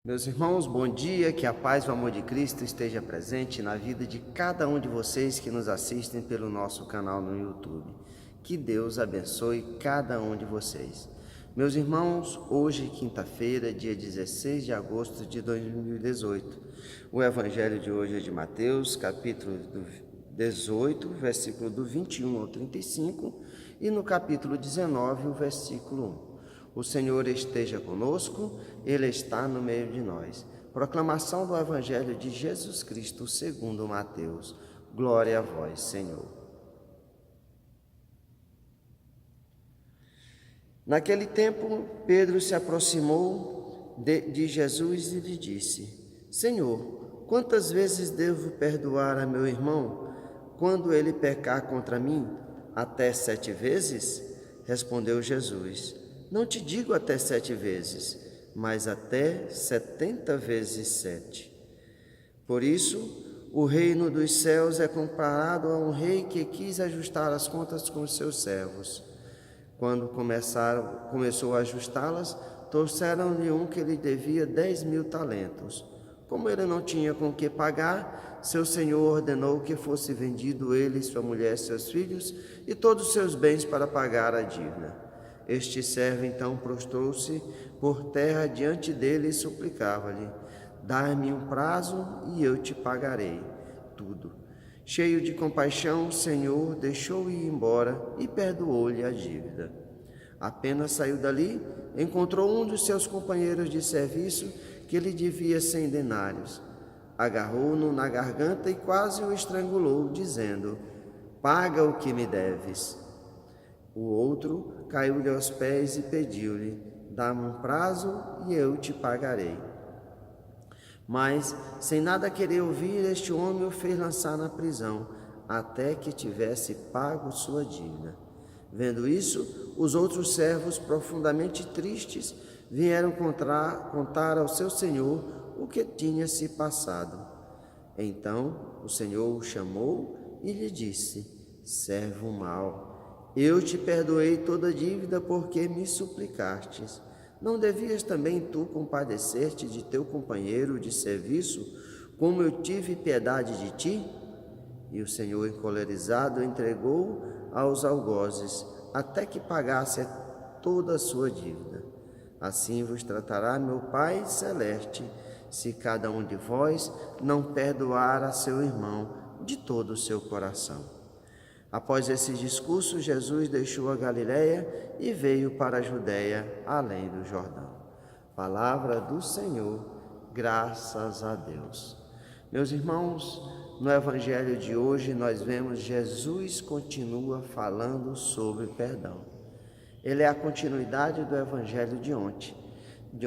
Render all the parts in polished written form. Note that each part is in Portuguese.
Meus irmãos, bom dia, que a paz e o amor de Cristo esteja presente na vida de cada um de vocês que nos assistem pelo nosso canal no YouTube. Que Deus abençoe cada um de vocês. Meus irmãos, hoje, quinta-feira, dia 16 de agosto de 2018. O evangelho de hoje é de Mateus, capítulo 18, versículo do 21 ao 35, e no capítulo 19, o versículo 1. O Senhor esteja conosco, Ele está no meio de nós. Proclamação do Evangelho de Jesus Cristo segundo Mateus. Glória a vós, Senhor. Naquele tempo, Pedro se aproximou de Jesus e lhe disse: Senhor, quantas vezes devo perdoar a meu irmão quando ele pecar contra mim? Até 7 vezes? Respondeu Jesus: Não te digo até 7 vezes, mas até 70 vezes 7. Por isso, o reino dos céus é comparado a um rei que quis ajustar as contas com os seus servos. Quando começou a ajustá-las, trouxeram-lhe um que lhe devia 10.000 talentos. Como ele não tinha com que pagar, seu senhor ordenou que fosse vendido ele, sua mulher, seus filhos e todos os seus bens para pagar a dívida. Este servo então prostrou-se por terra diante dele e suplicava-lhe: Dá-me um prazo e eu te pagarei tudo. Cheio de compaixão, o Senhor deixou-o ir embora e perdoou-lhe a dívida. Apenas saiu dali, encontrou um dos seus companheiros de serviço que lhe devia 100 denários. Agarrou-no na garganta e quase o estrangulou, dizendo: Paga o que me deves. O outro caiu-lhe aos pés e pediu-lhe: Dá-me um prazo e eu te pagarei. Mas, sem nada querer ouvir, este homem o fez lançar na prisão, até que tivesse pago sua dívida. Vendo isso, os outros servos, profundamente tristes, vieram contar ao seu senhor o que tinha se passado. Então o senhor o chamou e lhe disse: Servo mau, eu te perdoei toda a dívida porque me suplicastes. Não devias também tu compadecer-te de teu companheiro de serviço, como eu tive piedade de ti? E o Senhor, encolerizado, entregou aos algozes, até que pagasse toda a sua dívida. Assim vos tratará meu Pai celeste, se cada um de vós não perdoar a seu irmão de todo o seu coração. Após esse discurso, Jesus deixou a Galiléia e veio para a Judéia, além do Jordão. Palavra do Senhor, graças a Deus. Meus irmãos, no Evangelho de hoje nós vemos Jesus continua falando sobre perdão. Ele é a continuidade do Evangelho de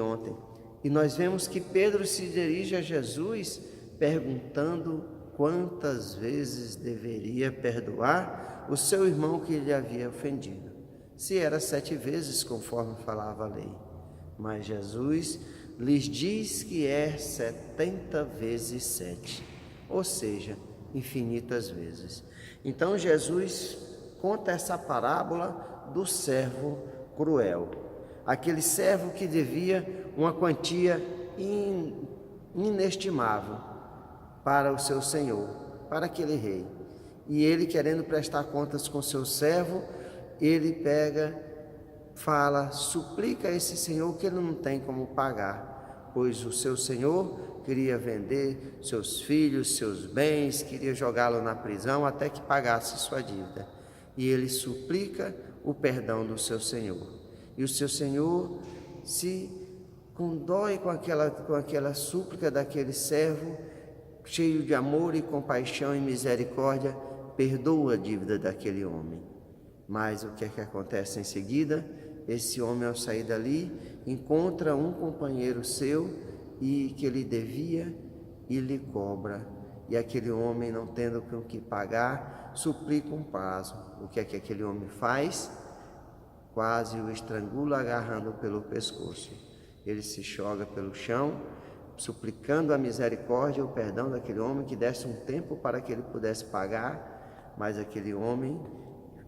ontem. E nós vemos que Pedro se dirige a Jesus perguntando quantas vezes deveria perdoar o seu irmão que lhe havia ofendido. Se era 7 vezes, conforme falava a lei. Mas Jesus lhes diz que é 70 vezes 7, ou seja, infinitas vezes. Então Jesus conta essa parábola do servo cruel. Aquele servo que devia uma quantia inestimável para o seu senhor, para aquele rei. E ele, querendo prestar contas com seu servo, ele suplica a esse senhor que ele não tem como pagar, pois o seu senhor queria vender seus filhos, seus bens, queria jogá-lo na prisão até que pagasse sua dívida. E ele suplica o perdão do seu senhor. E o seu senhor se condói com aquela súplica daquele servo, cheio de amor e compaixão e misericórdia, perdoa a dívida daquele homem. Mas o que é que acontece em seguida? Esse homem, ao sair dali, encontra um companheiro seu e que lhe devia e lhe cobra. E aquele homem, não tendo com o que pagar, suplica um prazo. O que é que aquele homem faz? Quase o estrangula, agarrando pelo pescoço. Ele se joga pelo chão, suplicando a misericórdia e o perdão daquele homem, que desse um tempo para que ele pudesse pagar, mas aquele homem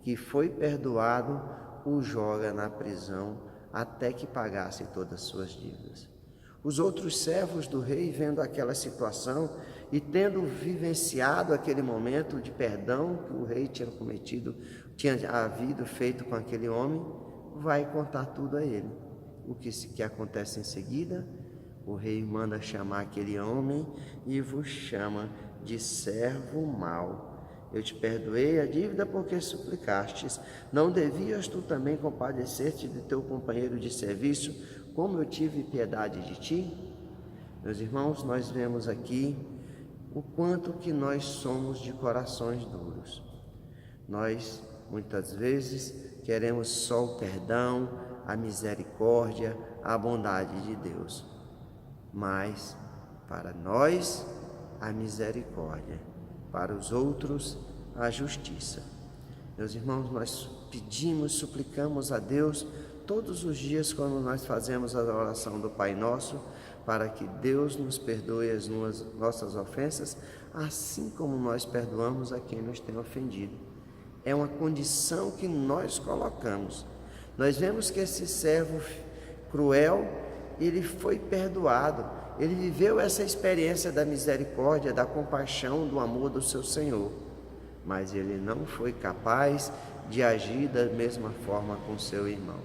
que foi perdoado o joga na prisão até que pagasse todas as suas dívidas. Os outros servos do rei, vendo aquela situação e tendo vivenciado aquele momento de perdão que o rei tinha cometido, tinha havido feito com aquele homem, vai contar tudo a ele. O que acontece em seguida? O rei manda chamar aquele homem e vos chama de servo mau. Eu te perdoei a dívida porque suplicastes. Não devias tu também compadecer-te de teu companheiro de serviço, como eu tive piedade de ti? Meus irmãos, nós vemos aqui o quanto que nós somos de corações duros. Nós, muitas vezes, queremos só o perdão, a misericórdia, a bondade de Deus. Mas, para nós, a misericórdia, para os outros, a justiça. Meus irmãos, nós pedimos, suplicamos a Deus todos os dias quando nós fazemos a oração do Pai Nosso, para que Deus nos perdoe as nossas ofensas, assim como nós perdoamos a quem nos tem ofendido. É uma condição que nós colocamos. Nós vemos que esse servo cruel, ele foi perdoado, ele viveu essa experiência da misericórdia, da compaixão, do amor do seu Senhor, mas ele não foi capaz de agir da mesma forma com seu irmão.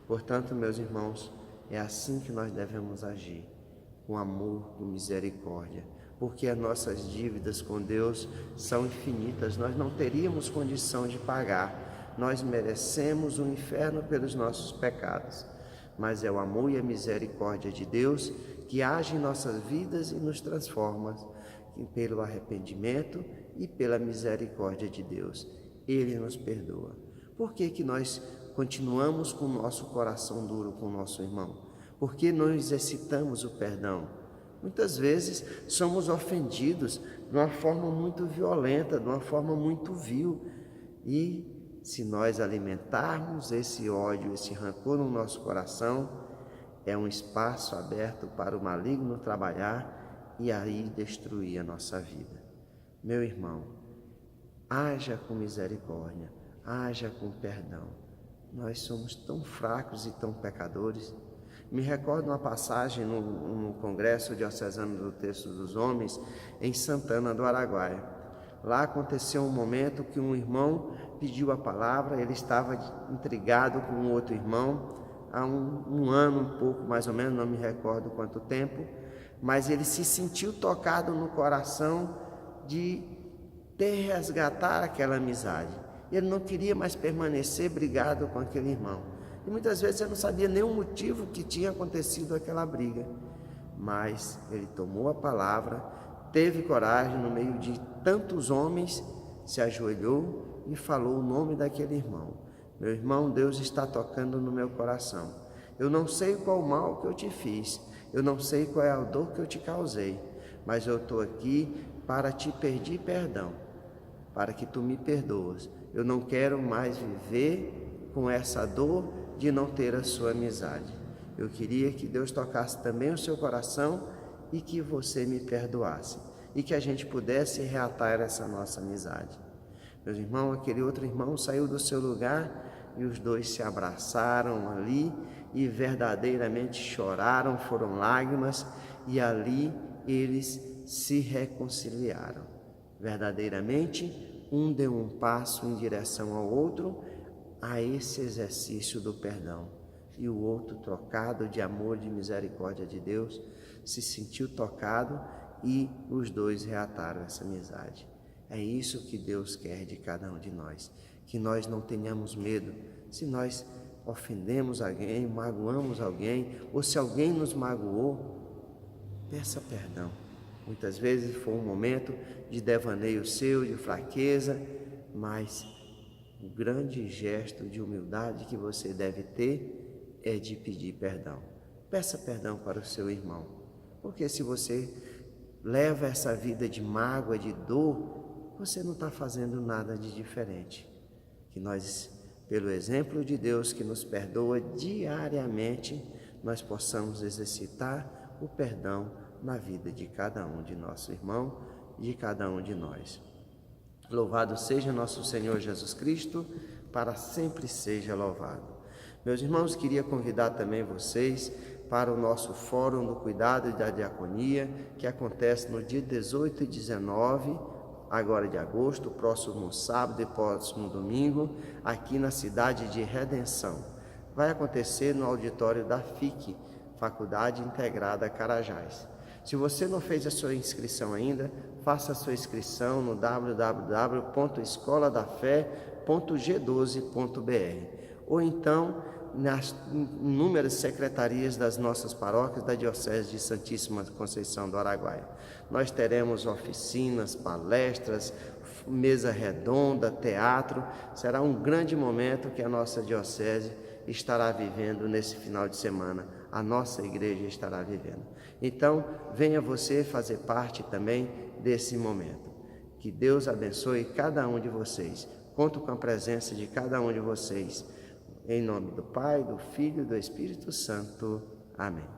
Portanto, meus irmãos, é assim que nós devemos agir, com amor, com misericórdia, porque as nossas dívidas com Deus são infinitas, nós não teríamos condição de pagar, nós merecemos o inferno pelos nossos pecados, mas é o amor e a misericórdia de Deus que age em nossas vidas e nos transforma pelo arrependimento e pela misericórdia de Deus. Ele nos perdoa. Por que que nós continuamos com o nosso coração duro com o nosso irmão? Por que não exercitamos o perdão? Muitas vezes somos ofendidos de uma forma muito violenta, de uma forma muito vil. E se nós alimentarmos esse ódio, esse rancor no nosso coração, é um espaço aberto para o maligno trabalhar e aí destruir a nossa vida. Meu irmão, haja com misericórdia, haja com perdão. Nós somos tão fracos e tão pecadores. Me recordo uma passagem no Congresso Diocesano do Texto dos Homens, em Santana do Araguaia. Lá aconteceu um momento que um irmão pediu a palavra, ele estava intrigado com um outro irmão, há um ano, um pouco mais ou menos, não me recordo quanto tempo, mas ele se sentiu tocado no coração de resgatar aquela amizade. Ele não queria mais permanecer brigado com aquele irmão. E muitas vezes eu não sabia nem o motivo que tinha acontecido aquela briga. Mas ele tomou a palavra, teve coragem no meio de tantos homens, se ajoelhou e falou o nome daquele irmão. Meu irmão, Deus está tocando no meu coração. Eu não sei qual o mal que eu te fiz, eu não sei qual é a dor que eu te causei, mas eu estou aqui para te pedir perdão, para que tu me perdoas. Eu não quero mais viver com essa dor de não ter a sua amizade. Eu queria que Deus tocasse também o seu coração e que você me perdoasse e que a gente pudesse reatar essa nossa amizade. Meus irmãos, aquele outro irmão saiu do seu lugar e os dois se abraçaram ali e verdadeiramente choraram, foram lágrimas, e ali eles se reconciliaram. Verdadeiramente, um deu um passo em direção ao outro a esse exercício do perdão, e o outro, trocado de amor, de misericórdia de Deus, se sentiu tocado e os dois reataram essa amizade. É isso que Deus quer de cada um de nós, que nós não tenhamos medo. Se nós ofendemos alguém, magoamos alguém, ou se alguém nos magoou, peça perdão. Muitas vezes foi um momento de devaneio seu, de fraqueza, mas o grande gesto de humildade que você deve ter é de pedir perdão. Peça perdão para o seu irmão, porque se você leva essa vida de mágoa, de dor, você não está fazendo nada de diferente. Que nós, pelo exemplo de Deus que nos perdoa diariamente, nós possamos exercitar o perdão na vida de cada um de nosso irmão e de cada um de nós. Louvado seja nosso Senhor Jesus Cristo, para sempre seja louvado. Meus irmãos, queria convidar também vocês para o nosso Fórum do Cuidado e da Diaconia, que acontece no dia 18 e 19, agora de agosto, próximo sábado e próximo domingo, aqui na cidade de Redenção. Vai acontecer no auditório da FIC, Faculdade Integrada Carajás. Se você não fez a sua inscrição ainda, faça a sua inscrição no www.escoladafé.g12.br ou então nas inúmeras secretarias das nossas paróquias da Diocese de Santíssima Conceição do Araguaia. Nós teremos oficinas, palestras, mesa redonda, teatro. Será um grande momento que a nossa Diocese estará vivendo nesse final de semana. A nossa igreja estará vivendo. Então, venha você fazer parte também desse momento. Que Deus abençoe cada um de vocês. Conto com a presença de cada um de vocês. Em nome do Pai, do Filho e do Espírito Santo. Amém.